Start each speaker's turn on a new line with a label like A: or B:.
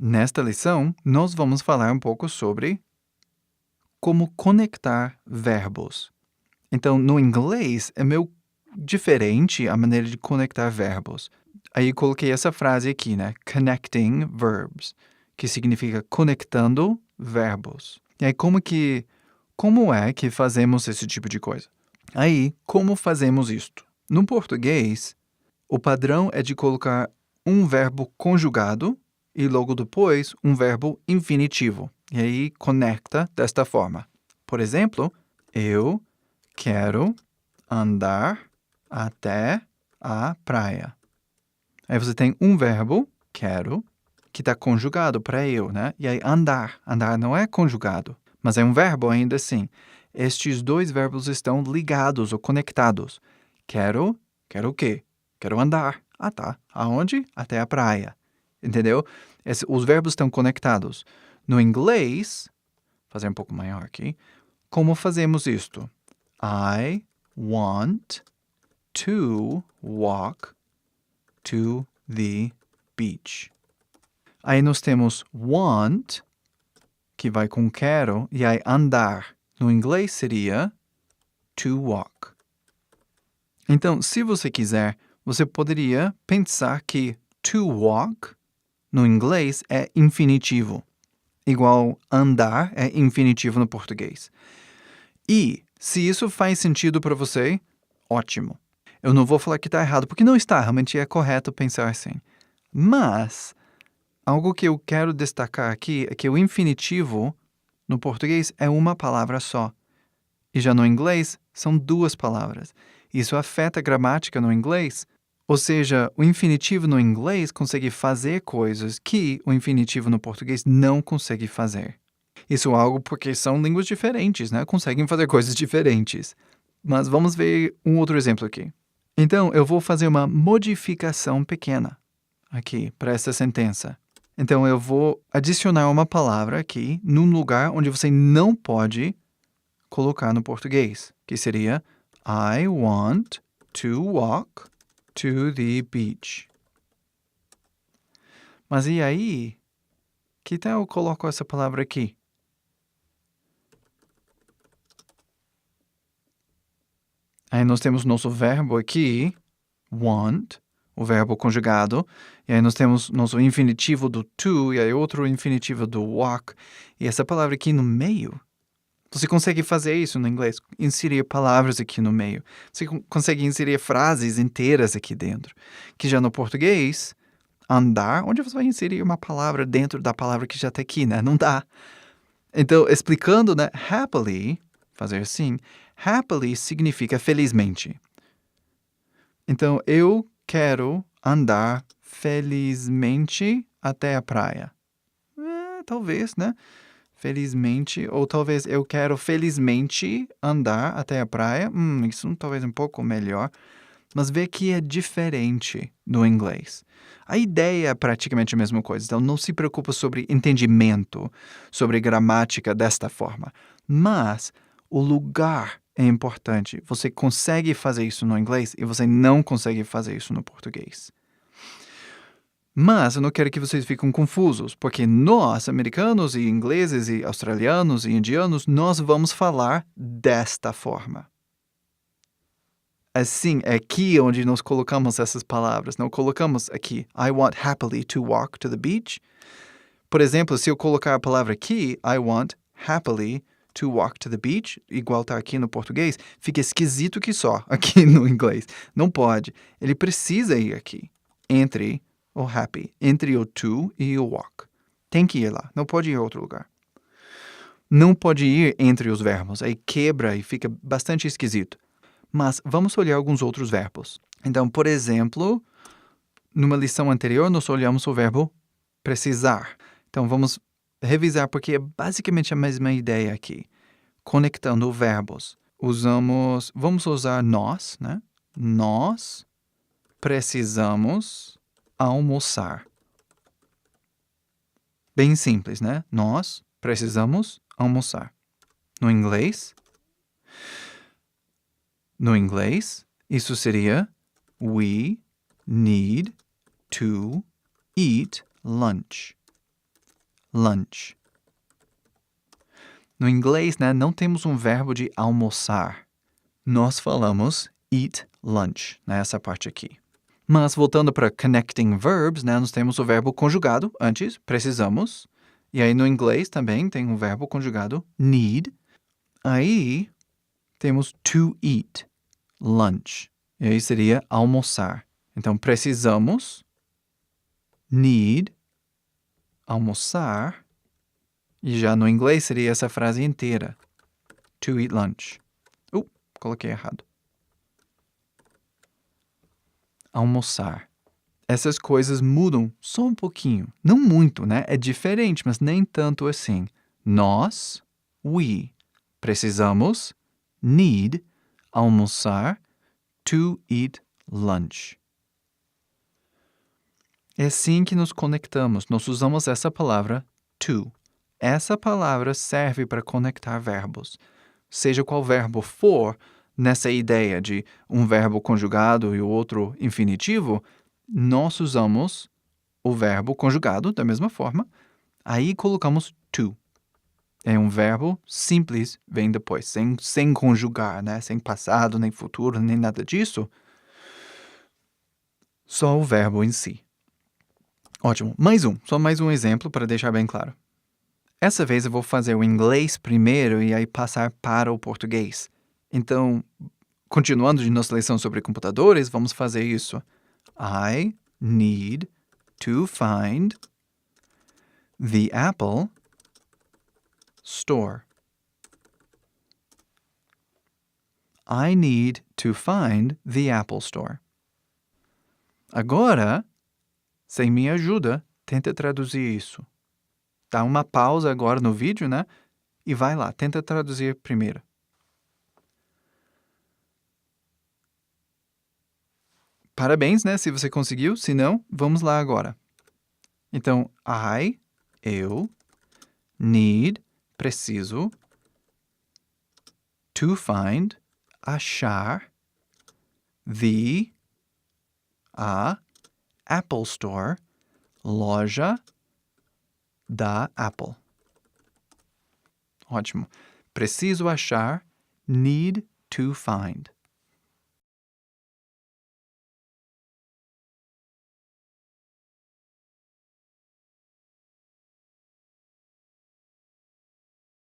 A: Nesta lição, nós vamos falar um pouco sobre como conectar verbos. Então, no inglês, é meio diferente a maneira de conectar verbos. Aí coloquei essa frase aqui, né? Connecting verbs, que significa conectando verbos. E aí, como é que fazemos esse tipo de coisa? Aí, como fazemos isto? No português, o padrão é de colocar um verbo conjugado e logo depois um verbo infinitivo. E aí conecta desta forma. Por exemplo, eu quero andar até a praia. Aí você tem um verbo, quero, que está conjugado para eu, né? E aí andar. Andar não é conjugado, mas é um verbo ainda assim. Estes dois verbos estão ligados ou conectados. Quero o quê? Quero andar. Ah, tá. Aonde? Até a praia. Entendeu? Os verbos estão conectados. No inglês, vou fazer um pouco maior aqui. Como fazemos isto? I want to walk to the beach. Aí nós temos want, que vai com quero, e aí andar. No inglês seria to walk. Então, se você quiser, você poderia pensar que to walk, no inglês, é infinitivo. Igual andar é infinitivo no português. E, se isso faz sentido para você, ótimo. Eu não vou falar que está errado, porque não está, realmente é correto pensar assim. Mas, algo que eu quero destacar aqui é que o infinitivo, no português, é uma palavra só. E já no inglês, são duas palavras. Isso afeta a gramática no inglês. Ou seja, o infinitivo no inglês consegue fazer coisas que o infinitivo no português não consegue fazer. Isso é algo porque são línguas diferentes, né? Conseguem fazer coisas diferentes. Mas vamos ver um outro exemplo aqui. Então, eu vou fazer uma modificação pequena aqui para essa sentença. Então, eu vou adicionar uma palavra aqui num lugar onde você não pode colocar no português, que seria I want to walk to the beach. Mas e aí? Que tal eu coloco essa palavra aqui? Aí nós temos nosso verbo aqui, want, o verbo conjugado, e aí nós temos nosso infinitivo do to, e aí outro infinitivo do walk, e essa palavra aqui no meio. Você consegue fazer isso no inglês, inserir palavras aqui no meio. Você consegue inserir frases inteiras aqui dentro. Que já no português, andar, onde você vai inserir uma palavra dentro da palavra que já está aqui, né? Não dá. Então, explicando, né? Happily, fazer assim, happily significa felizmente. Então, eu quero andar felizmente até a praia. Talvez, né? Felizmente, ou talvez eu quero felizmente andar até a praia. Isso talvez um pouco melhor. Mas vê que é diferente no inglês. A ideia é praticamente a mesma coisa. Então, não se preocupa sobre entendimento, sobre gramática desta forma. Mas o lugar é importante. Você consegue fazer isso no inglês e você não consegue fazer isso no português. Mas eu não quero que vocês fiquem confusos, porque nós, americanos e ingleses e australianos e indianos, nós vamos falar desta forma. Assim, é aqui onde nós colocamos essas palavras. Não colocamos aqui, I want happily to walk to the beach. Por exemplo, se eu colocar a palavra aqui, I want happily to walk to the beach, igual está aqui no português, fica esquisito que só aqui no inglês. Não pode. Ele precisa ir aqui, entre o happy, entre o to e o walk. Tem que ir lá, não pode ir a outro lugar. Não pode ir entre os verbos, aí quebra e fica bastante esquisito. Mas vamos olhar alguns outros verbos. Então, por exemplo, numa lição anterior, nós olhamos o verbo precisar. Então, vamos revisar, porque é basicamente a mesma ideia aqui. Conectando verbos. Vamos usar nós, né? Nós precisamos almoçar. Bem simples, né? Nós precisamos almoçar. No inglês, isso seria we need to eat lunch. lunch. No inglês, né, não temos um verbo de almoçar. Nós falamos eat lunch, nessa parte aqui. Mas voltando para connecting verbs, né, nós temos o verbo conjugado antes, precisamos. E aí no inglês também tem um verbo conjugado need. Aí temos to eat, lunch. E aí seria almoçar. Então precisamos, need, almoçar. E já no inglês seria essa frase inteira. To eat lunch. Coloquei errado. Almoçar. Essas coisas mudam só um pouquinho. Não muito, né? É diferente, mas nem tanto assim. Nós, we, precisamos, need, almoçar, to eat lunch. É assim que nos conectamos. Nós usamos essa palavra to. Essa palavra serve para conectar verbos. Seja qual verbo for, nessa ideia de um verbo conjugado e o outro infinitivo, nós usamos o verbo conjugado da mesma forma, aí colocamos to. É um verbo simples, vem depois, sem conjugar, né? Sem passado, nem futuro, nem nada disso. Só o verbo em si. Ótimo. Só mais um exemplo para deixar bem claro. Essa vez eu vou fazer o inglês primeiro e aí passar para o português. Então, continuando de nossa lição sobre computadores, vamos fazer isso. I need to find the Apple Store. I need to find the Apple Store. Agora, sem minha ajuda, tenta traduzir isso. Dá uma pausa agora no vídeo, né? E vai lá, tenta traduzir primeiro. Parabéns, né? Se você conseguiu. Se não, vamos lá agora. Então, eu, need, preciso, to find, achar, a Apple Store, loja da Apple. Ótimo. Preciso achar, need to find.